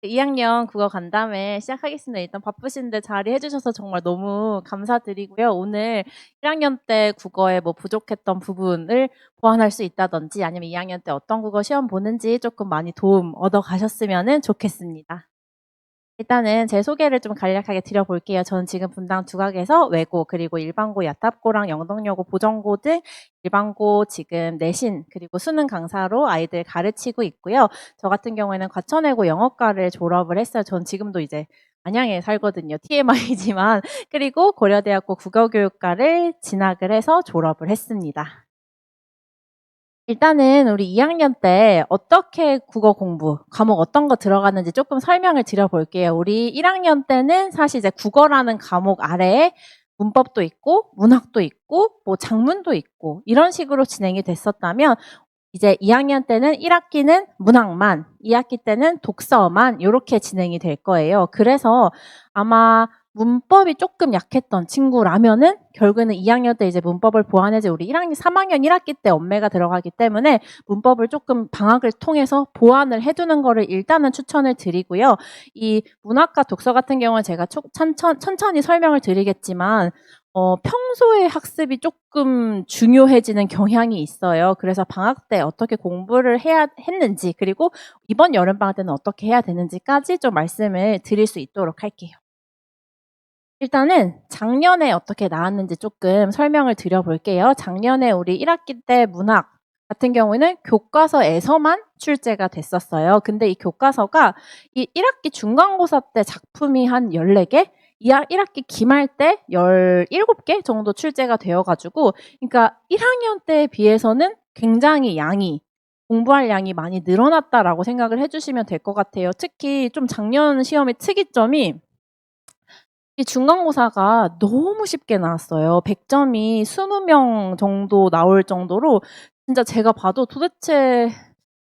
2학년 국어 간담회 시작하겠습니다. 일단 바쁘신데 자리해 주셔서 정말 너무 감사드리고요. 오늘 1학년 때 국어에 뭐 부족했던 부분을 보완할 수 있다든지 아니면 2학년 때 어떤 국어 시험 보는지 조금 많이 도움 얻어 가셨으면 좋겠습니다. 일단은 제 소개를 좀 간략하게 드려볼게요. 저는 지금 분당 두각에서 외고 그리고 일반고 야탑고랑 영동여고 보정고 등 일반고 지금 내신 그리고 수능 강사로 아이들 가르치고 있고요. 저 같은 경우에는 과천외고 영어과를 졸업을 했어요. 전 지금도 이제 안양에 살거든요. TMI지만 그리고 고려대학교 국어교육과를 진학을 해서 졸업을 했습니다. 일단은 우리 2학년 때 어떻게 국어 공부, 과목 어떤 거 들어가는지 조금 설명을 드려볼게요. 우리 1학년 때는 사실 이제 국어라는 과목 아래에 문법도 있고 문학도 있고 뭐 작문도 있고 이런 식으로 진행이 됐었다면 이제 2학년 때는 1학기는 문학만, 2학기 때는 독서만 이렇게 진행이 될 거예요. 그래서 아마 문법이 조금 약했던 친구라면은 결국에는 2학년 때 이제 문법을 보완해서 우리 1학년, 3학년 1학기 때 엄매가 들어가기 때문에 문법을 조금 방학을 통해서 보완을 해두는 거를 일단은 추천을 드리고요. 이 문학과 독서 같은 경우는 제가 천천히 설명을 드리겠지만 평소에 학습이 조금 중요해지는 경향이 있어요. 그래서 방학 때 어떻게 공부를 했는지, 그리고 이번 여름방학 때는 어떻게 해야 되는지까지 좀 말씀을 드릴 수 있도록 할게요. 일단은 작년에 어떻게 나왔는지 조금 설명을 드려볼게요. 작년에 우리 1학기 때 문학 같은 경우에는 교과서에서만 출제가 됐었어요. 근데 이 교과서가 이 1학기 중간고사 때 작품이 한 14개, 1학기 기말 때 17개 정도 출제가 되어가지고, 그러니까 1학년 때에 비해서는 굉장히 공부할 양이 많이 늘어났다라고 생각을 해주시면 될 것 같아요. 특히 좀 작년 시험의 특이점이 이 중간고사가 너무 쉽게 나왔어요. 100점이 20명 정도 나올 정도로 진짜 제가 봐도 도대체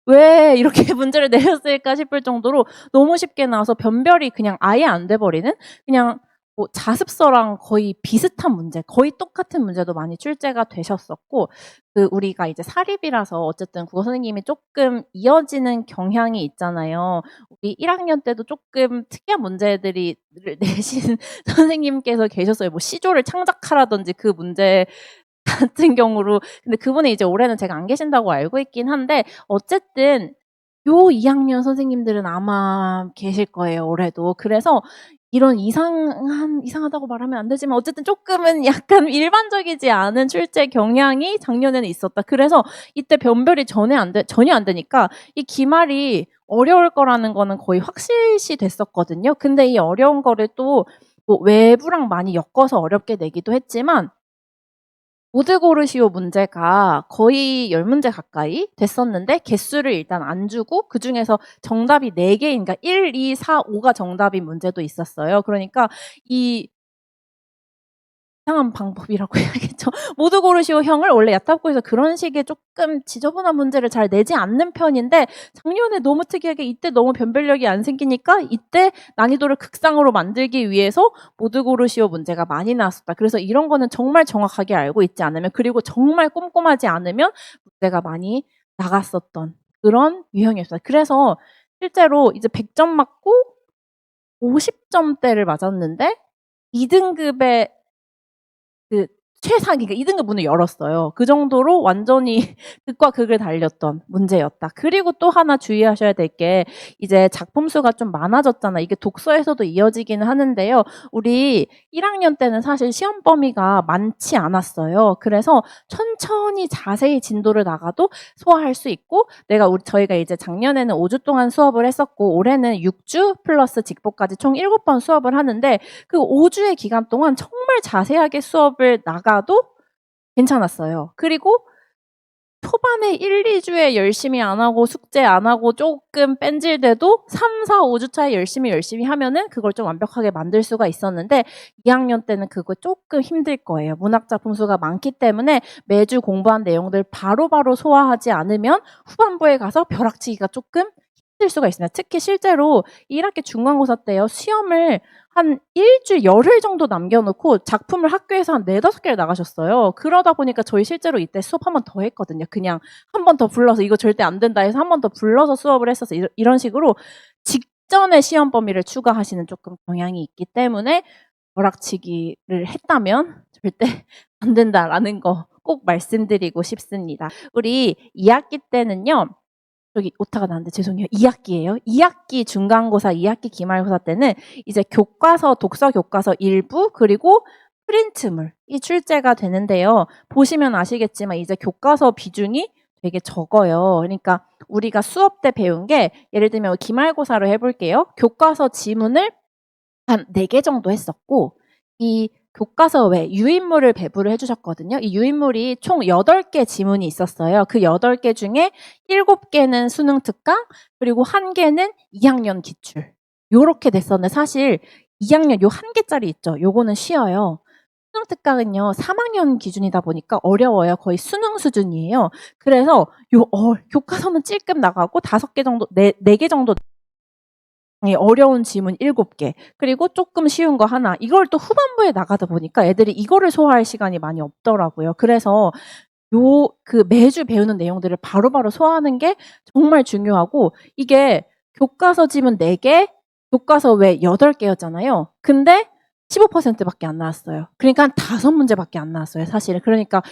왜 이렇게 문제를 내렸을까 싶을 정도로 너무 쉽게 나와서 변별이 그냥 아예 안 돼버리는 그냥 뭐 자습서랑 거의 비슷한 문제, 거의 똑같은 문제도 많이 출제가 되셨었고, 우리가 이제 사립이라서 어쨌든 국어 선생님이 조금 이어지는 경향이 있잖아요. 우리 1학년 때도 조금 특이한 문제들이 내신 선생님께서 계셨어요. 뭐 시조를 창작하라든지 그 문제 같은 경우로. 근데 그분이 이제 올해는 제가 안 계신다고 알고 있긴 한데 어쨌든 요 2학년 선생님들은 아마 계실 거예요, 올해도. 그래서 이런 이상하다고 말하면 안 되지만 어쨌든 조금은 약간 일반적이지 않은 출제 경향이 작년에는 있었다. 그래서 이때 변별이 전혀 안 되니까 이 기말이 어려울 거라는 거는 거의 확실시 됐었거든요. 근데 이 어려운 거를 또 뭐 외부랑 많이 엮어서 어렵게 내기도 했지만 모드 고르시오 문제가 거의 10문제 가까이 됐었는데 개수를 일단 안 주고 그중에서 정답이 4개인, 그러니까 1, 2, 4, 5가 정답인 문제도 있었어요. 그러니까 이 이상한 방법이라고 해야겠죠. 모두 고르시오형을 원래 야탑고에서 그런 식의 조금 지저분한 문제를 잘 내지 않는 편인데 작년에 너무 특이하게 이때 너무 변별력이 안 생기니까 이때 난이도를 극상으로 만들기 위해서 모두 고르시오 문제가 많이 나왔었다. 그래서 이런 거는 정말 정확하게 알고 있지 않으면, 그리고 정말 꼼꼼하지 않으면 문제가 많이 나갔었던 그런 유형이었어요. 그래서 실제로 이제 100점 맞고 50점대를 맞았는데 2등급의 그 최상, 그러니까 2등급 문을 열었어요. 그 정도로 완전히 극과 극을 달렸던 문제였다. 그리고 또 하나 주의하셔야 될 게 이제 작품 수가 좀 많아졌잖아. 이게 독서에서도 이어지기는 하는데요. 우리 1학년 때는 사실 시험 범위가 많지 않았어요. 그래서 천천히 자세히 진도를 나가도 소화할 수 있고, 저희가 이제 작년에는 5주 동안 수업을 했었고 올해는 6주 플러스 직보까지 총 7번 수업을 하는데 그 5주의 기간 동안 정말 자세하게 수업을 나가도 괜찮았어요. 그리고 초반에 1, 2주에 열심히 안 하고 숙제 안 하고 조금 뺀질돼도 3, 4, 5주 차에 열심히 하면은 그걸 좀 완벽하게 만들 수가 있었는데 2학년 때는 그거 조금 힘들 거예요. 문학 작품 수가 많기 때문에 매주 공부한 내용들 바로바로 소화하지 않으면 후반부에 가서 벼락치기가 조금 힘들 수가 있습니다. 특히 실제로 1학기 중간고사 때요. 시험을 한 일주일, 열흘 정도 남겨놓고 작품을 학교에서 한 4-5개를 나가셨어요. 그러다 보니까 저희 실제로 이때 수업 한 번 더 했거든요. 그냥 한 번 더 불러서 이거 절대 안 된다 해서 한 번 더 불러서 수업을 했었어요. 이런 식으로 직전에 시험 범위를 추가하시는 조금 경향이 있기 때문에 벼락치기를 했다면 절대 안 된다라는 거 꼭 말씀드리고 싶습니다. 우리 2학기 때는요. 저기 오타가 나는데 죄송해요. 2학기예요. 2학기 중간고사, 2학기 기말고사 때는 이제 교과서, 독서 교과서 일부 그리고 프린트물이 출제가 되는데요. 보시면 아시겠지만 이제 교과서 비중이 되게 적어요. 그러니까 우리가 수업 때 배운 게 예를 들면 기말고사로 해볼게요. 교과서 지문을 한 4개 정도 했었고 이 교과서 외 유인물을 배부를 해주셨거든요. 이 유인물이 총 8개 지문이 있었어요. 그 8개 중에 7개는 수능 특강, 그리고 1개는 2학년 기출. 요렇게 됐었는데 사실 2학년 요 1개짜리 있죠. 요거는 쉬워요. 수능 특강은요 3학년 기준이다 보니까 어려워요. 거의 수능 수준이에요. 그래서 교과서는 찔끔 나가고 5개 정도, 4개 정도 어려운 지문 7개, 그리고 조금 쉬운 거 하나. 이걸 또 후반부에 나가다 보니까 애들이 이거를 소화할 시간이 많이 없더라고요. 그래서 매주 배우는 내용들을 바로바로 소화하는 게 정말 중요하고, 이게 교과서 지문 4개, 교과서 외 8개였잖아요. 근데 15%밖에 안 나왔어요. 그러니까 한 5문제밖에 안 나왔어요, 사실은. 그러니까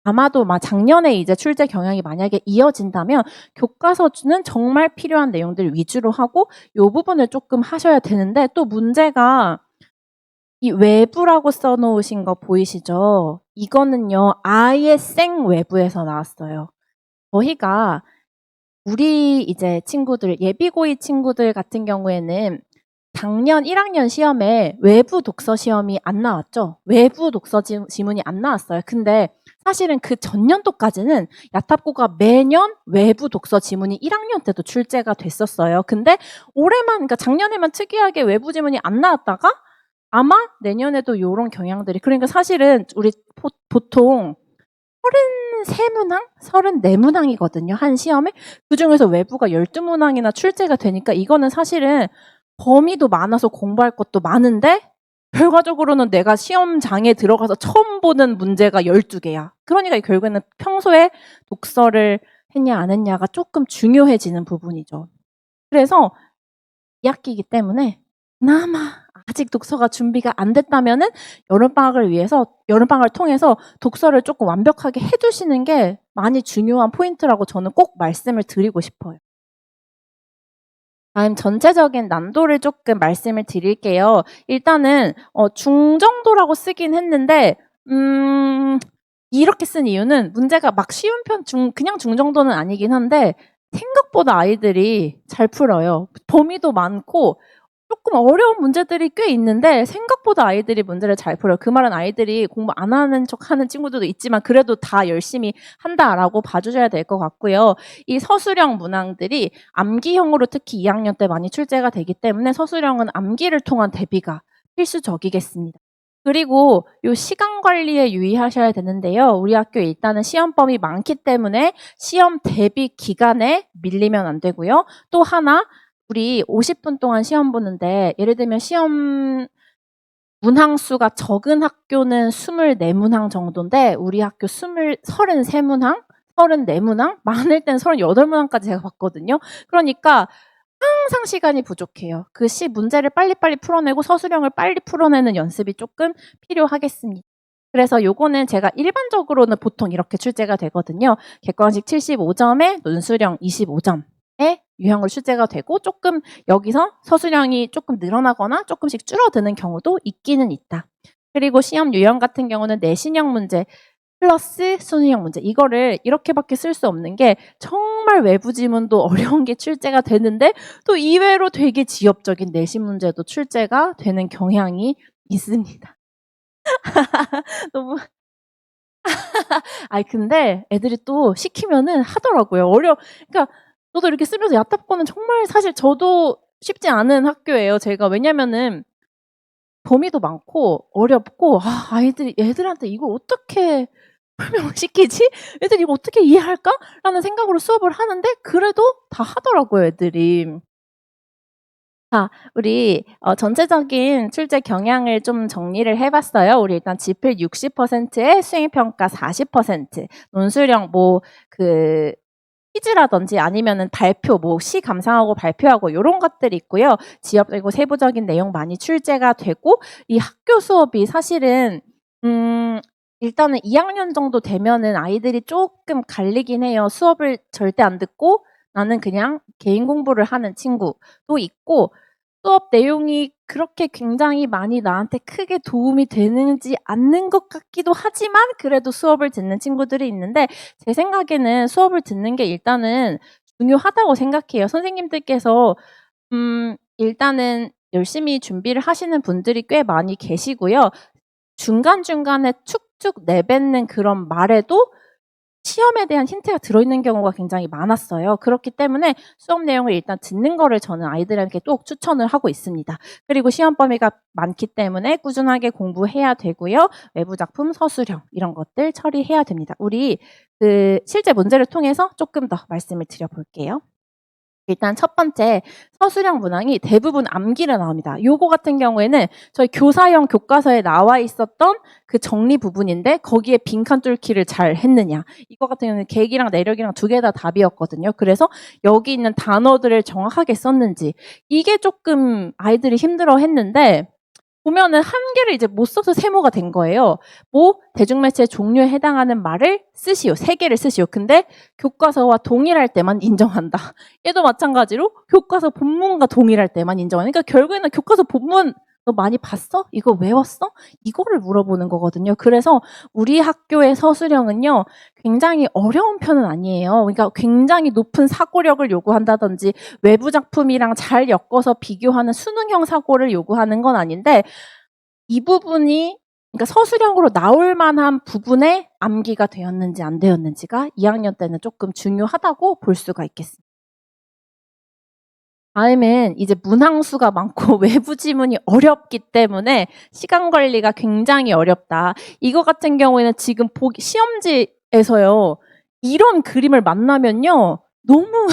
아마도 작년에 이제 출제 경향이 만약에 이어진다면 교과서는 정말 필요한 내용들 위주로 하고 이 부분을 조금 하셔야 되는데, 또 문제가 이 외부라고 써놓으신 거 보이시죠? 이거는요 아예 생 외부에서 나왔어요. 저희가 우리 이제 친구들, 예비고이 친구들 같은 경우에는 작년 1학년 시험에 외부 독서 시험이 안 나왔죠. 외부 독서 지문이 안 나왔어요. 근데 사실은 그 전년도까지는 야탑고가 매년 외부 독서 지문이 1학년 때도 출제가 됐었어요. 근데 그러니까 작년에만 특이하게 외부 지문이 안 나왔다가 아마 내년에도 이런 경향들이, 그러니까 사실은 우리 보통 33문항? 34문항이거든요. 한 시험에. 그중에서 외부가 12문항이나 출제가 되니까 이거는 사실은 범위도 많아서 공부할 것도 많은데 결과적으로는 내가 시험장에 들어가서 처음 보는 문제가 12개야. 그러니까 결국에는 평소에 독서를 했냐 안 했냐가 조금 중요해지는 부분이죠. 그래서 2학기이기 때문에 그나마 아직 독서가 준비가 안 됐다면은 여름방학을 통해서 독서를 조금 완벽하게 해두시는 게 많이 중요한 포인트라고 저는 꼭 말씀을 드리고 싶어요. 다음 전체적인 난도를 조금 말씀을 드릴게요. 일단은 중정도라고 쓰긴 했는데 이렇게 쓴 이유는 문제가 막 쉬운 편, 그냥 중정도는 아니긴 한데 생각보다 아이들이 잘 풀어요. 범위도 많고 조금 어려운 문제들이 꽤 있는데 생각보다 아이들이 문제를 잘 풀어요. 그 말은 아이들이 공부 안 하는 척하는 친구들도 있지만 그래도 다 열심히 한다라고 봐주셔야 될 것 같고요. 이 서술형 문항들이 암기형으로 특히 2학년 때 많이 출제가 되기 때문에 서술형은 암기를 통한 대비가 필수적이겠습니다. 그리고 이 시간 관리에 유의하셔야 되는데요. 우리 학교 일단은 시험 범위 많기 때문에 시험 대비 기간에 밀리면 안 되고요. 또 하나, 우리 50분 동안 시험 보는데 예를 들면 시험 문항 수가 적은 학교는 24문항 정도인데 우리 학교 33문항, 34문항, 많을 땐 38문항까지 제가 봤거든요. 그러니까 항상 시간이 부족해요. 그 문제를 빨리빨리 풀어내고 서술형을 빨리 풀어내는 연습이 조금 필요하겠습니다. 그래서 요거는 제가 일반적으로는 보통 이렇게 출제가 되거든요. 객관식 75점에 논술형 25점에 유형으로 출제가 되고 조금 여기서 서술형이 조금 늘어나거나 조금씩 줄어드는 경우도 있기는 있다. 그리고 시험 유형 같은 경우는 내신형 문제 플러스 수능형 문제, 이거를 이렇게밖에 쓸 수 없는 게 정말 외부 지문도 어려운 게 출제가 되는데 또 이외로 되게 지엽적인 내신 문제도 출제가 되는 경향이 있습니다. 너무 근데 애들이 또 시키면은 하더라고요. 그러니까 저도 이렇게 쓰면서 야탑고는 정말 사실 저도 쉽지 않은 학교예요. 제가 왜냐면은 범위도 많고 어렵고 애들한테 이걸 어떻게 설명을 시키지? 애들이 이거 어떻게 이해할까? 라는 생각으로 수업을 하는데 그래도 다 하더라고요, 애들이. 자, 우리 전체적인 출제 경향을 좀 정리를 해봤어요. 우리 일단 지필 60%에 수행평가 40%, 논술형 퀴즈라든지 아니면은 발표, 뭐 시 감상하고 발표하고 요런 것들이 있고요. 지역적이고 세부적인 내용 많이 출제가 되고 이 학교 수업이 사실은 일단은 2학년 정도 되면은 아이들이 쪼끔 갈리긴 해요. 수업을 절대 안 듣고 나는 그냥 개인 공부를 하는 친구도 있고 수업 내용이 그렇게 굉장히 많이 나한테 크게 도움이 되는지 않는 것 같기도 하지만 그래도 수업을 듣는 친구들이 있는데 제 생각에는 수업을 듣는 게 일단은 중요하다고 생각해요. 선생님들께서 일단은 열심히 준비를 하시는 분들이 꽤 많이 계시고요. 중간중간에 축축 내뱉는 그런 말에도 시험에 대한 힌트가 들어있는 경우가 굉장히 많았어요. 그렇기 때문에 수업 내용을 일단 듣는 거를 저는 아이들에게 꼭 추천을 하고 있습니다. 그리고 시험 범위가 많기 때문에 꾸준하게 공부해야 되고요. 외부 작품, 서술형 이런 것들 처리해야 됩니다. 우리 실제 문제를 통해서 조금 더 말씀을 드려볼게요. 일단 첫 번째 서술형 문항이 대부분 암기로 나옵니다. 요거 같은 경우에는 저희 교사형 교과서에 나와 있었던 그 정리 부분인데 거기에 빈칸 뚫기를 잘 했느냐. 이거 같은 경우는 계기랑 내력이랑 두 개 다 답이었거든요. 그래서 여기 있는 단어들을 정확하게 썼는지 이게 조금 아이들이 힘들어 했는데 보면은 한 개를 이제 못 써서 세모가 된 거예요. 뭐 대중매체 종류에 해당하는 말을 쓰시오. 3개를 쓰시오. 근데 교과서와 동일할 때만 인정한다. 얘도 마찬가지로 교과서 본문과 동일할 때만 인정하는. 그러니까 결국에는 교과서 본문 너 많이 봤어? 이거 외웠어? 이거를 물어보는 거거든요. 그래서 우리 학교의 서술형은요. 굉장히 어려운 편은 아니에요. 그러니까 굉장히 높은 사고력을 요구한다든지 외부 작품이랑 잘 엮어서 비교하는 수능형 사고를 요구하는 건 아닌데 이 부분이 그러니까 서술형으로 나올 만한 부분에 암기가 되었는지 안 되었는지가 2학년 때는 조금 중요하다고 볼 수가 있겠습니다. 다음은 이제 문항수가 많고 외부 지문이 어렵기 때문에 시간 관리가 굉장히 어렵다. 이거 같은 경우에는 지금 시험지에서요. 이런 그림을 만나면요. 너무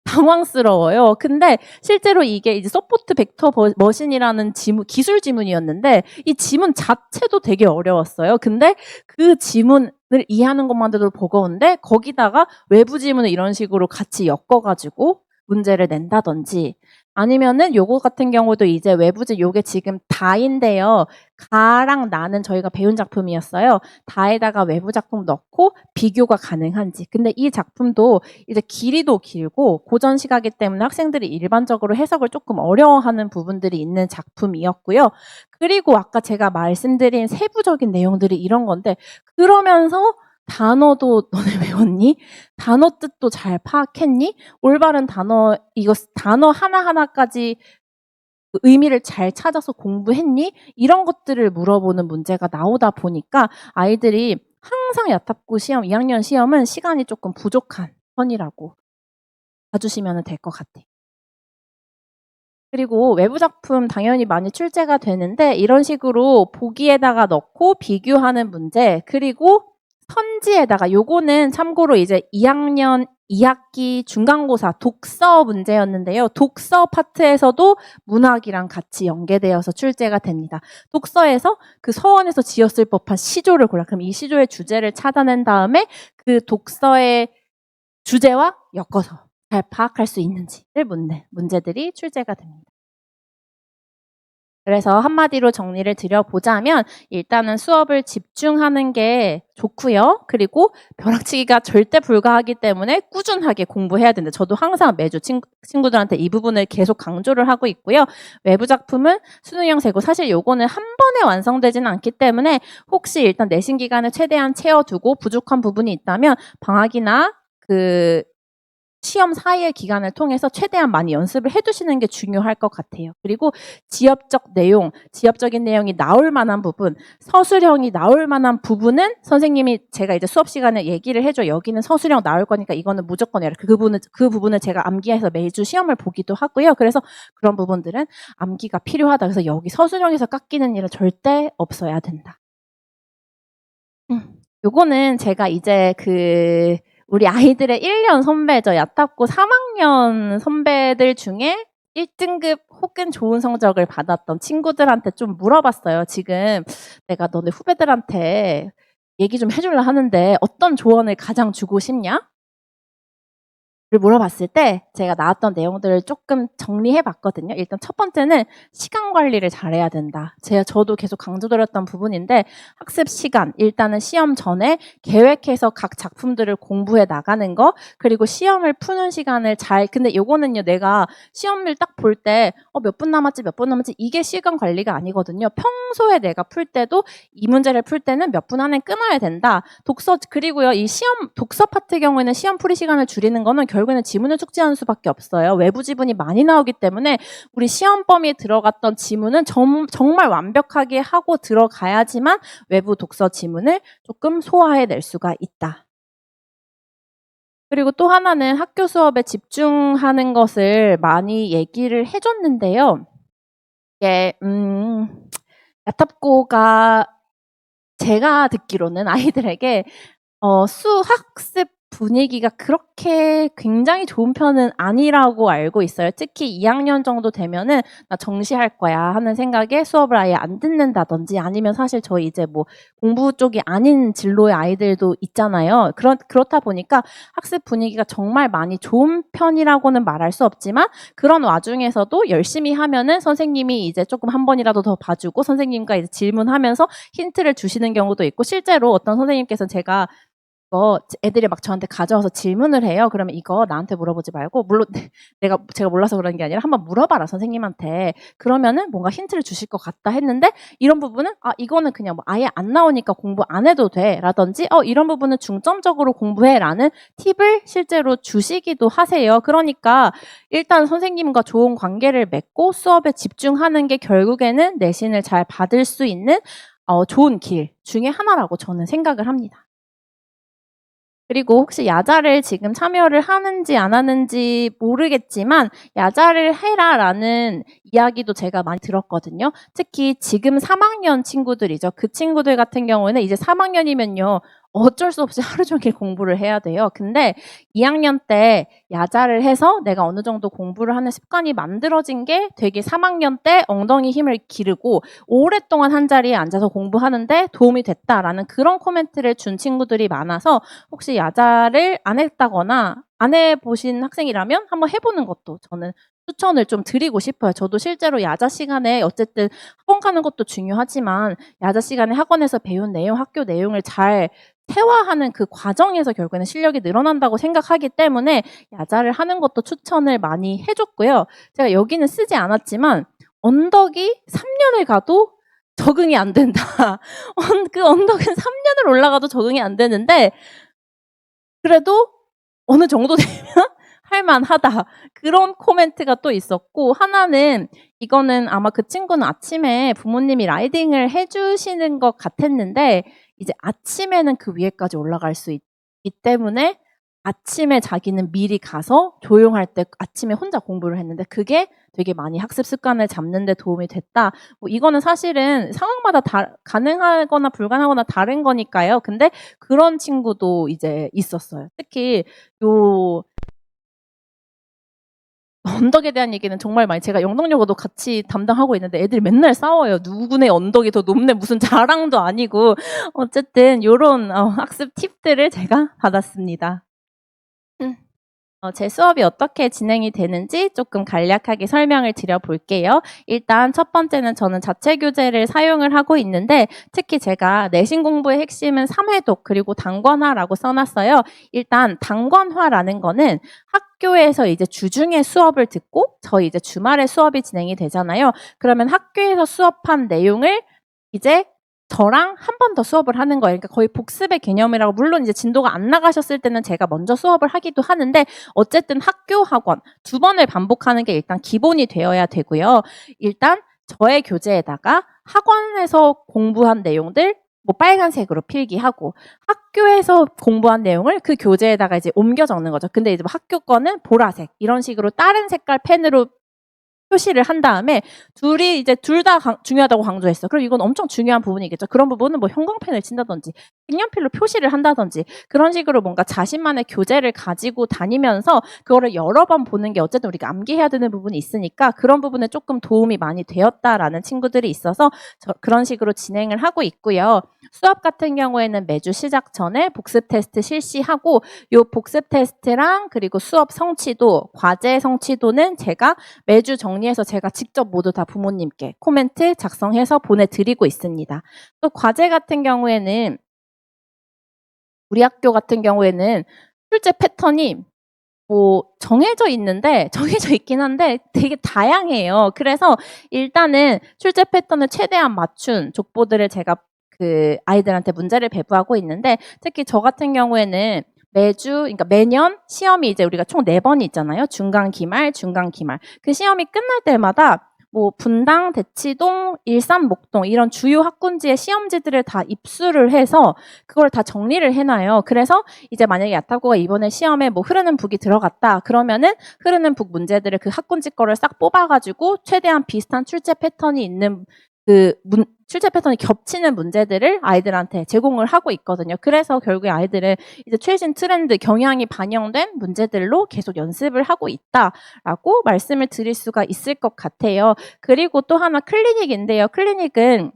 당황스러워요. 근데 실제로 이게 이제 서포트 벡터 머신이라는 기술 지문이었는데 이 지문 자체도 되게 어려웠어요. 근데 그 지문을 이해하는 것만으로도 버거운데 거기다가 외부 지문을 이런 식으로 같이 엮어가지고 문제를 낸다든지 아니면은 요거 같은 경우도 이제 외부지 요게 지금 다인데요. 가랑 나는 저희가 배운 작품이었어요. 다에다가 외부 작품 넣고 비교가 가능한지. 근데 이 작품도 이제 길이도 길고 고전 시가기 때문에 학생들이 일반적으로 해석을 조금 어려워하는 부분들이 있는 작품이었고요. 그리고 아까 제가 말씀드린 세부적인 내용들이 이런 건데 그러면서 단어도 너네 외웠니? 단어 뜻도 잘 파악했니? 올바른 단어, 이거 단어 하나하나까지 의미를 잘 찾아서 공부했니? 이런 것들을 물어보는 문제가 나오다 보니까 아이들이 항상 야탑고 시험, 2학년 시험은 시간이 조금 부족한 편이라고 봐주시면 될 것 같아요. 그리고 외부 작품 당연히 많이 출제가 되는데 이런 식으로 보기에다가 넣고 비교하는 문제 그리고 선지에다가 요거는 참고로 이제 2학년 2학기 중간고사 독서 문제였는데요. 독서 파트에서도 문학이랑 같이 연계되어서 출제가 됩니다. 독서에서 그 서원에서 지었을 법한 시조를 골라. 그럼 이 시조의 주제를 찾아낸 다음에 그 독서의 주제와 엮어서 잘 파악할 수 있는지를 묻는 문제들이 출제가 됩니다. 그래서 한마디로 정리를 드려보자면 일단은 수업을 집중하는 게 좋고요. 그리고 벼락치기가 절대 불가하기 때문에 꾸준하게 공부해야 된다. 저도 항상 매주 친구들한테 이 부분을 계속 강조를 하고 있고요. 외부 작품은 수능형 세고 사실 요거는 한 번에 완성되지는 않기 때문에 혹시 일단 내신 기간을 최대한 채워두고 부족한 부분이 있다면 방학이나 시험 사이의 기간을 통해서 최대한 많이 연습을 해두시는 게 중요할 것 같아요. 그리고 지엽적인 내용이 나올 만한 부분, 서술형이 나올 만한 부분은 선생님이 제가 이제 수업 시간에 얘기를 해줘. 여기는 서술형 나올 거니까 이거는 무조건 해라. 그 부분을 제가 암기해서 매주 시험을 보기도 하고요. 그래서 그런 부분들은 암기가 필요하다. 그래서 여기 서술형에서 깎이는 일은 절대 없어야 된다. 요거는 제가 이제 우리 아이들의 1년 선배죠. 야탑고 3학년 선배들 중에 1등급 혹은 좋은 성적을 받았던 친구들한테 좀 물어봤어요. 지금 내가 너네 후배들한테 얘기 좀 해주려 하는데 어떤 조언을 가장 주고 싶냐? 물어봤을 때 제가 나왔던 내용들을 조금 정리해 봤거든요. 일단 첫 번째는 시간 관리를 잘해야 된다. 저도 계속 강조드렸던 부분인데 학습 시간, 일단은 시험 전에 계획해서 각 작품들을 공부해 나가는 거, 그리고 시험을 푸는 시간을 근데 요거는요, 내가 시험을 딱 볼 때 몇 분 남았지, 몇 분 남았지, 이게 시간 관리가 아니거든요. 평소에 내가 풀 때도 이 문제를 풀 때는 몇 분 안에 끊어야 된다. 그리고요, 이 독서 파트 경우에는 시험 풀이 시간을 줄이는 거는 결국에는 지문을 숙지하는 수밖에 없어요. 외부 지문이 많이 나오기 때문에 우리 시험 범위에 들어갔던 지문은 정말 완벽하게 하고 들어가야지만 외부 독서 지문을 조금 소화해낼 수가 있다. 그리고 또 하나는 학교 수업에 집중하는 것을 많이 얘기를 해줬는데요. 이게 야탑고가 제가 듣기로는 아이들에게 수학습 분위기가 그렇게 굉장히 좋은 편은 아니라고 알고 있어요. 특히 2학년 정도 되면은 나 정시할 거야 하는 생각에 수업을 아예 안 듣는다든지, 아니면 사실 저희 이제 뭐 공부 쪽이 아닌 진로의 아이들도 있잖아요. 그렇다 보니까 학습 분위기가 정말 많이 좋은 편이라고는 말할 수 없지만, 그런 와중에서도 열심히 하면은 선생님이 이제 조금 한 번이라도 더 봐주고 선생님과 이제 질문하면서 힌트를 주시는 경우도 있고, 실제로 어떤 선생님께서 제가 애들이 막 저한테 가져와서 질문을 해요. 그러면 이거 나한테 물어보지 말고, 물론 제가 몰라서 그러는 게 아니라 한번 물어봐라 선생님한테. 그러면은 뭔가 힌트를 주실 것 같다 했는데, 이런 부분은 이거는 그냥 뭐 아예 안 나오니까 공부 안 해도 돼 라든지, 이런 부분은 중점적으로 공부해 라는 팁을 실제로 주시기도 하세요. 그러니까 일단 선생님과 좋은 관계를 맺고 수업에 집중하는 게 결국에는 내신을 잘 받을 수 있는 좋은 길 중에 하나라고 저는 생각을 합니다. 그리고 혹시 야자를 지금 참여를 하는지 안 하는지 모르겠지만, 야자를 해라라는 이야기도 제가 많이 들었거든요. 특히 지금 3학년 친구들이죠. 그 친구들 같은 경우에는 이제 3학년이면요. 어쩔 수 없이 하루 종일 공부를 해야 돼요. 근데 2학년 때 야자를 해서 내가 어느 정도 공부를 하는 습관이 만들어진 게 되게 3학년 때 엉덩이 힘을 기르고 오랫동안 한 자리에 앉아서 공부하는데 도움이 됐다라는 그런 코멘트를 준 친구들이 많아서, 혹시 야자를 안 했다거나 안 해보신 학생이라면 한번 해보는 것도 저는 추천을 좀 드리고 싶어요. 저도 실제로 야자 시간에 어쨌든 학원 가는 것도 중요하지만, 야자 시간에 학원에서 배운 내용, 학교 내용을 잘 태화하는 그 과정에서 결국에는 실력이 늘어난다고 생각하기 때문에 야자를 하는 것도 추천을 많이 해줬고요. 제가 여기는 쓰지 않았지만 언덕이 3년을 가도 적응이 안 된다. 그 언덕은 3년을 올라가도 적응이 안 되는데 그래도 어느 정도 되면 할만하다. 그런 코멘트가 또 있었고, 하나는 이거는 아마 그 친구는 아침에 부모님이 라이딩을 해주시는 것 같았는데, 이제 아침에는 그 위에까지 올라갈 수 있기 때문에 아침에 자기는 미리 가서 조용할 때 아침에 혼자 공부를 했는데 그게 되게 많이 학습 습관을 잡는 데 도움이 됐다. 뭐 이거는 사실은 상황마다 가능하거나 불가능하거나 다른 거니까요. 근데 그런 친구도 이제 있었어요. 특히 요 언덕에 대한 얘기는 정말 많이, 제가 영덕여고도 같이 담당하고 있는데 애들이 맨날 싸워요. 누구네 언덕이 더 높네, 무슨 자랑도 아니고. 어쨌든 요런 학습 팁들을 제가 받았습니다. 제 수업이 어떻게 진행이 되는지 조금 간략하게 설명을 드려볼게요. 일단 첫 번째는 저는 자체 교재를 사용을 하고 있는데, 특히 제가 내신 공부의 핵심은 3회독 그리고 단권화라고 써놨어요. 일단 단권화라는 거는 학교에서 이제 주중에 수업을 듣고 저희 이제 주말에 수업이 진행이 되잖아요. 그러면 학교에서 수업한 내용을 이제 저랑 한 번 더 수업을 하는 거예요. 그러니까 거의 복습의 개념이라고, 물론 이제 진도가 안 나가셨을 때는 제가 먼저 수업을 하기도 하는데, 어쨌든 학교 학원 2번을 반복하는 게 일단 기본이 되어야 되고요. 일단 저의 교재에다가 학원에서 공부한 내용들 뭐 빨간색으로 필기하고, 학교에서 공부한 내용을 그 교재에다가 이제 옮겨 적는 거죠. 근데 이제 뭐 학교 거는 보라색, 이런 식으로 다른 색깔 펜으로 표시를 한 다음에 둘이 이제 둘 다 중요하다고 강조했어. 그럼 이건 엄청 중요한 부분이겠죠. 그런 부분은 뭐 형광펜을 친다든지 색연필로 표시를 한다든지 그런 식으로 뭔가 자신만의 교재를 가지고 다니면서 그거를 여러 번 보는 게 어쨌든 우리가 암기해야 되는 부분이 있으니까 그런 부분에 조금 도움이 많이 되었다라는 친구들이 있어서 그런 식으로 진행을 하고 있고요. 수업 같은 경우에는 매주 시작 전에 복습 테스트 실시하고 요 복습 테스트랑 그리고 수업 성취도, 과제 성취도는 제가 매주 정리해서 제가 직접 모두 다 부모님께 코멘트 작성해서 보내드리고 있습니다. 또 과제 같은 경우에는 우리 학교 같은 경우에는 출제 패턴이 뭐 정해져 있긴 한데 되게 다양해요. 그래서 일단은 출제 패턴을 최대한 맞춘 족보들을 제가 그 아이들한테 문제를 배부하고 있는데 특히 저 같은 경우에는 그러니까 매년 시험이 이제 우리가 총 4번이 있잖아요. 중간, 기말, 중간, 기말. 그 시험이 끝날 때마다 뭐 분당, 대치동, 일산, 목동 이런 주요 학군지의 시험지들을 다 입수를 해서 그걸 다 정리를 해놔요. 그래서 이제 만약에 야타고가 이번에 시험에 뭐 흐르는 북이 들어갔다 그러면은 흐르는 북 문제들을 그 학군지 거를 싹 뽑아가지고 최대한 비슷한 출제 패턴이 있는 출제 패턴이 겹치는 문제들을 아이들한테 제공을 하고 있거든요. 그래서 결국에 아이들은 이제 최신 트렌드, 경향이 반영된 문제들로 계속 연습을 하고 있다라고 말씀을 드릴 수가 있을 것 같아요. 그리고 또 하나 클리닉인데요. 클리닉은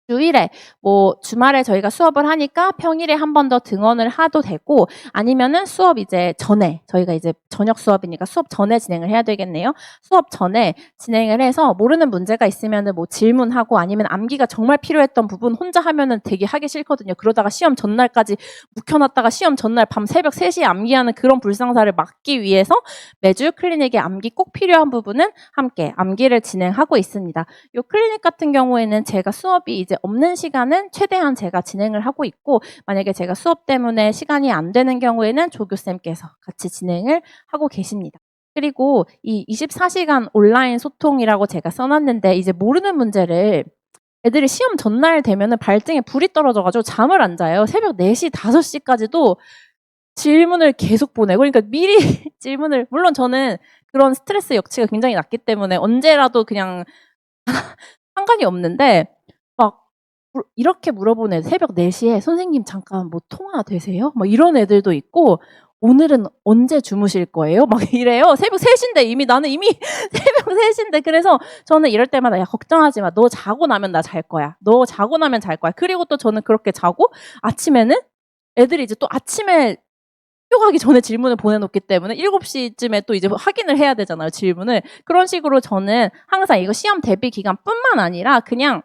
주일에 뭐 주말에 저희가 수업을 하니까 평일에 한 번 더 등원을 해도 되고 아니면은 수업 이제 전에 저희가 이제 저녁 수업이니까 수업 전에 진행을 해야 되겠네요. 수업 전에 진행을 해서 모르는 문제가 있으면은 뭐 질문하고 아니면 암기가 정말 필요했던 부분 혼자 하면은 되게 하기 싫거든요. 그러다가 시험 전날까지 묵혀놨다가 시험 전날 밤 새벽 3시에 암기하는 그런 불상사를 막기 위해서 매주 클리닉에 암기 꼭 필요한 부분은 함께 암기를 진행하고 있습니다. 요 클리닉 같은 경우에는 제가 수업이 이제 없는 시간은 최대한 제가 진행을 하고 있고 만약에 제가 수업 때문에 시간이 안 되는 경우에는 조교쌤께서 같이 진행을 하고 계십니다. 그리고 이 24시간 온라인 소통이라고 제가 써놨는데 이제 모르는 문제를 애들이 시험 전날 되면은 발등에 불이 떨어져가지고 잠을 안 자요. 새벽 4시, 5시까지도 질문을 계속 보내고 그러니까 미리 질문을 물론 저는 그런 스트레스 역치가 굉장히 낮기 때문에 언제라도 그냥 상관이 없는데 막 이렇게 물어보는 애들 새벽 4시에 선생님 잠깐 뭐 통화 되세요? 막 이런 애들도 있고 오늘은 언제 주무실 거예요? 막 이래요. 새벽 3시인데 나는 이미 새벽 3시인데 그래서 저는 이럴 때마다 야 걱정하지 마. 너 자고 나면 나 잘 거야. 너 자고 나면 잘 거야. 그리고 또 저는 그렇게 자고 아침에는 애들이 이제 또 아침에 학교 가기 전에 질문을 보내놓기 때문에 7시쯤에 또 이제 확인을 해야 되잖아요. 질문을. 그런 식으로 저는 항상 이거 시험 대비 기간뿐만 아니라 그냥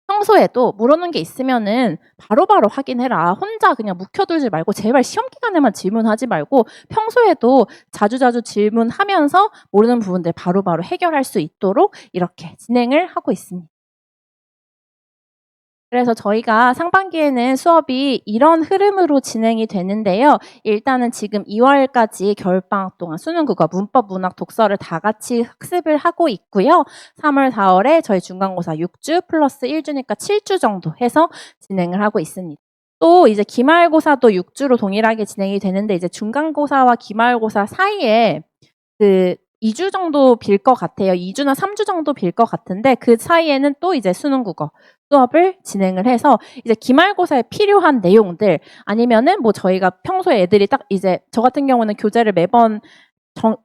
평소에도 물어놓은 게 있으면은 바로바로 확인해라. 혼자 그냥 묵혀두지 말고 제발 시험 기간에만 질문하지 말고 평소에도 자주자주 질문하면서 모르는 부분들 바로바로 해결할 수 있도록 이렇게 진행을 하고 있습니다. 그래서 저희가 상반기에는 수업이 이런 흐름으로 진행이 되는데요. 일단은 지금 2월까지 겨울방학 동안 수능국어, 문법, 문학, 독서를 다 같이 학습을 하고 있고요. 3월, 4월에 저희 중간고사 6주 플러스 1주니까 7주 정도 해서 진행을 하고 있습니다. 또 이제 기말고사도 6주로 동일하게 진행이 되는데 이제 중간고사와 기말고사 사이에 2주 정도 빌 것 같아요. 2주나 3주 정도 빌 것 같은데 그 사이에는 또 이제 수능국어 수업을 진행을 해서 이제 기말고사에 필요한 내용들 아니면은 뭐 저희가 평소에 애들이 딱 이제 저 같은 경우는 교재를 매번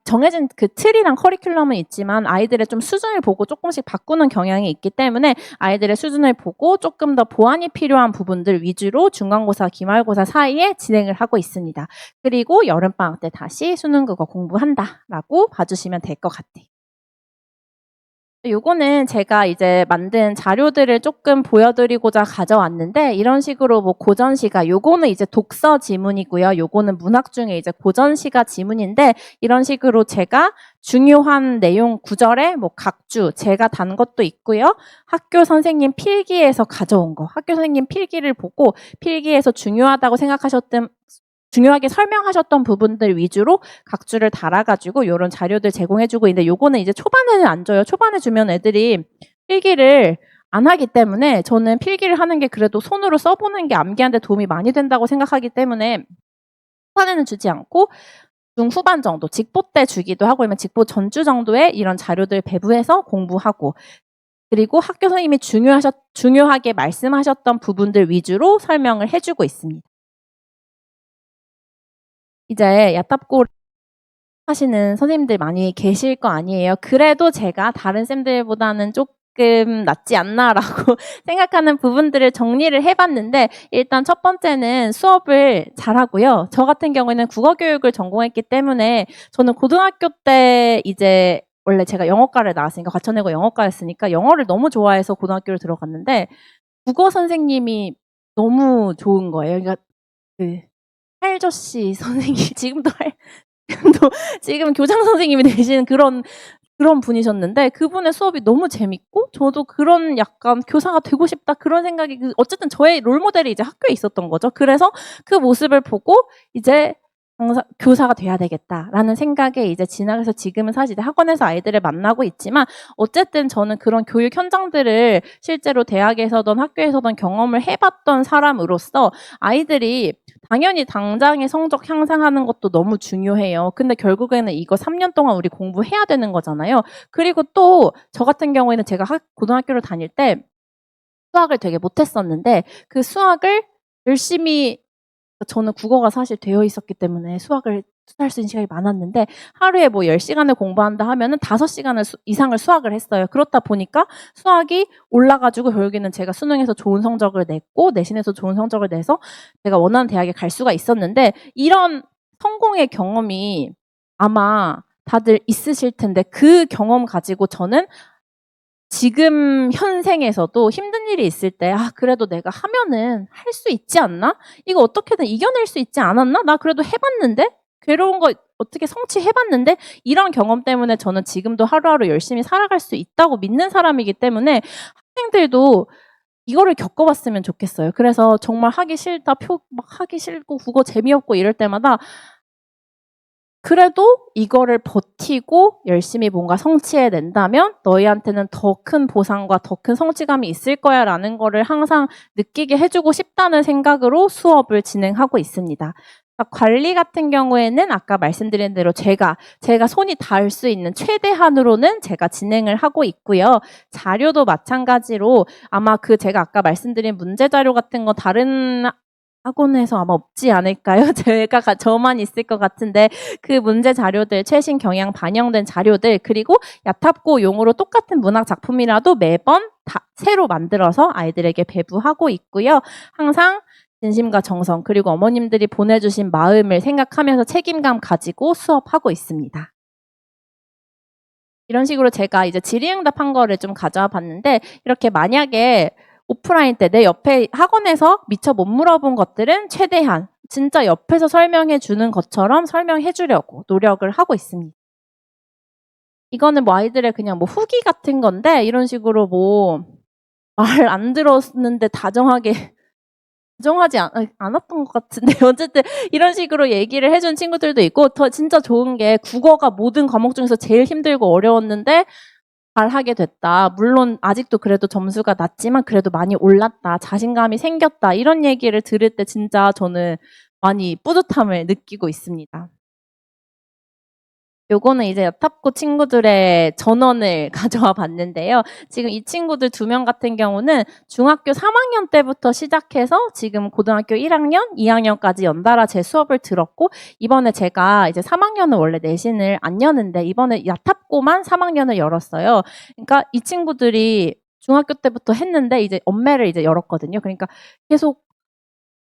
정해진 그 틀이랑 커리큘럼은 있지만 아이들의 좀 수준을 보고 조금씩 바꾸는 경향이 있기 때문에 아이들의 수준을 보고 조금 더 보완이 필요한 부분들 위주로 중간고사, 기말고사 사이에 진행을 하고 있습니다. 그리고 여름방학 때 다시 수능국어 공부한다라고 봐주시면 될 것 같아요. 요거는 제가 이제 만든 자료들을 조금 보여드리고자 가져왔는데 이런 식으로 뭐 고전시가 요거는 이제 독서 지문이고요. 요거는 문학 중에 이제 고전시가 지문인데 이런 식으로 제가 중요한 내용 구절에 뭐 각주 제가 단 것도 있고요. 학교 선생님 필기에서 가져온 거. 학교 선생님 필기를 보고 필기에서 중요하다고 생각하셨던 중요하게 설명하셨던 부분들 위주로 각주를 달아가지고 이런 자료들 제공해주고 있는데 요거는 이제 초반에는 안 줘요. 초반에 주면 애들이 필기를 안 하기 때문에 저는 필기를 하는 게 그래도 손으로 써보는 게 암기하는 데 도움이 많이 된다고 생각하기 때문에 초반에는 주지 않고 중후반 정도, 직보 때 주기도 하고 아니면 직보 전주 정도에 이런 자료들 배부해서 공부하고 그리고 학교 선생님이 중요하게 말씀하셨던 부분들 위주로 설명을 해주고 있습니다. 이제 야탑고 하시는 선생님들 많이 계실 거 아니에요. 그래도 제가 다른 쌤들보다는 조금 낫지 않나라고 생각하는 부분들을 정리를 해봤는데 일단 첫 번째는 수업을 잘하고요. 저 같은 경우에는 국어교육을 전공했기 때문에 저는 고등학교 때 이제 원래 제가 영어과를 나왔으니까 과천외고 영어과였으니까 영어를 너무 좋아해서 고등학교를 들어갔는데 국어 선생님이 너무 좋은 거예요. 그러니까 그 할저씨 선생님 지금 교장 선생님이 되시는 그런 분이셨는데 그분의 수업이 너무 재밌고 저도 그런 약간 교사가 되고 싶다 그런 생각이 어쨌든 저의 롤모델이 이제 학교에 있었던 거죠. 그래서 그 모습을 보고 이제 교사가 돼야 되겠다라는 생각에 이제 지나가서 지금은 사실 이제 학원에서 아이들을 만나고 있지만 어쨌든 저는 그런 교육 현장들을 실제로 대학에서든 학교에서든 경험을 해봤던 사람으로서 아이들이 당연히 당장의 성적 향상하는 것도 너무 중요해요. 근데 결국에는 이거 3년 동안 우리 공부해야 되는 거잖아요. 그리고 또 저 같은 경우에는 제가 고등학교를 다닐 때 수학을 되게 못했었는데 그 수학을 열심히 저는 국어가 사실 되어 있었기 때문에 수학을 할 수 있는 시간이 많았는데 하루에 뭐 10시간을 공부한다 하면은 5시간을 이상을 수학을 했어요. 그렇다 보니까 수학이 올라가지고 결국에는 제가 수능에서 좋은 성적을 냈고 내신에서 좋은 성적을 내서 제가 원하는 대학에 갈 수가 있었는데 이런 성공의 경험이 아마 다들 있으실 텐데 그 경험 가지고 저는 지금 현생에서도 힘든 일이 있을 때, 그래도 내가 하면은 할 수 있지 않나? 이거 어떻게든 이겨낼 수 있지 않았나? 나 그래도 해봤는데? 괴로운 거 어떻게 성취해봤는데? 이런 경험 때문에 저는 지금도 하루하루 열심히 살아갈 수 있다고 믿는 사람이기 때문에 학생들도 이거를 겪어봤으면 좋겠어요. 그래서 정말 하기 싫다, 막 하기 싫고, 국어 재미없고 이럴 때마다 그래도 이거를 버티고 열심히 뭔가 성취해낸다면 너희한테는 더 큰 보상과 더 큰 성취감이 있을 거야 라는 거를 항상 느끼게 해주고 싶다는 생각으로 수업을 진행하고 있습니다. 관리 같은 경우에는 아까 말씀드린 대로 제가 손이 닿을 수 있는 최대한으로는 제가 진행을 하고 있고요. 자료도 마찬가지로 아마 제가 아까 말씀드린 문제 자료 같은 거 다른 학원에서 아마 없지 않을까요? 저만 있을 것 같은데 그 문제 자료들, 최신 경향 반영된 자료들 그리고 야탑고 용으로 똑같은 문학 작품이라도 매번 다 새로 만들어서 아이들에게 배부하고 있고요. 항상 진심과 정성 그리고 어머님들이 보내주신 마음을 생각하면서 책임감 가지고 수업하고 있습니다. 이런 식으로 제가 이제 질의응답한 거를 좀 가져와 봤는데 이렇게 만약에 오프라인 때 내 옆에 학원에서 미처 못 물어본 것들은 최대한 진짜 옆에서 설명해 주는 것처럼 설명해 주려고 노력을 하고 있습니다. 이거는 뭐 아이들의 그냥 뭐 후기 같은 건데 이런 식으로 뭐 말 안 들었는데 다정하지 않았던 것 같은데 어쨌든 이런 식으로 얘기를 해준 친구들도 있고 더 진짜 좋은 게 국어가 모든 과목 중에서 제일 힘들고 어려웠는데 잘하게 됐다. 물론 아직도 그래도 점수가 낮지만 그래도 많이 올랐다. 자신감이 생겼다. 이런 얘기를 들을 때 진짜 저는 많이 뿌듯함을 느끼고 있습니다. 요거는 이제 야탑고 친구들의 전원을 가져와 봤는데요. 지금 이 친구들 2명 같은 경우는 중학교 3학년 때부터 시작해서 지금 고등학교 1학년, 2학년까지 연달아 제 수업을 들었고 이번에 제가 이제 3학년은 원래 내신을 안 여는데 이번에 야탑고만 3학년을 열었어요. 그러니까 이 친구들이 중학교 때부터 했는데 이제 엄매를 이제 열었거든요. 그러니까 계속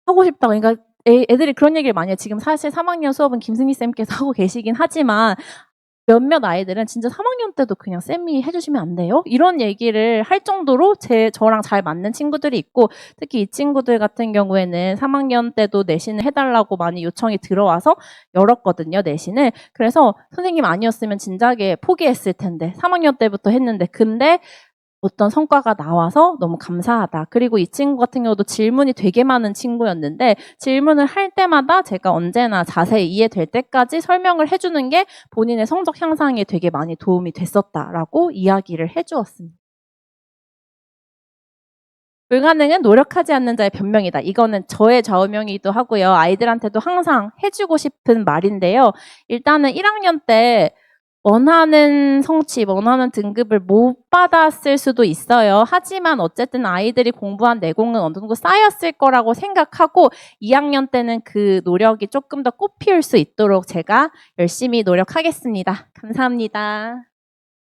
하고 싶다고 그러니까 애들이 그런 얘기를 많이 해요. 지금 사실 3학년 수업은 김승희 쌤께서 하고 계시긴 하지만 몇몇 아이들은 진짜 3학년 때도 그냥 쌤이 해주시면 안 돼요? 이런 얘기를 할 정도로 저랑 잘 맞는 친구들이 있고 특히 이 친구들 같은 경우에는 3학년 때도 내신을 해달라고 많이 요청이 들어와서 열었거든요, 내신을. 그래서 선생님 아니었으면 진작에 포기했을 텐데 3학년 때부터 했는데 근데 어떤 성과가 나와서 너무 감사하다. 그리고 이 친구 같은 경우도 질문이 되게 많은 친구였는데 질문을 할 때마다 제가 언제나 자세히 이해될 때까지 설명을 해주는 게 본인의 성적 향상에 되게 많이 도움이 됐었다라고 이야기를 해주었습니다. 불가능은 노력하지 않는 자의 변명이다. 이거는 저의 좌우명이기도 하고요. 아이들한테도 항상 해주고 싶은 말인데요. 일단은 1학년 때 원하는 성취, 원하는 등급을 못 받았을 수도 있어요. 하지만 어쨌든 아이들이 공부한 내공은 어느 정도 쌓였을 거라고 생각하고 2학년 때는 그 노력이 조금 더 꽃피울 수 있도록 제가 열심히 노력하겠습니다. 감사합니다.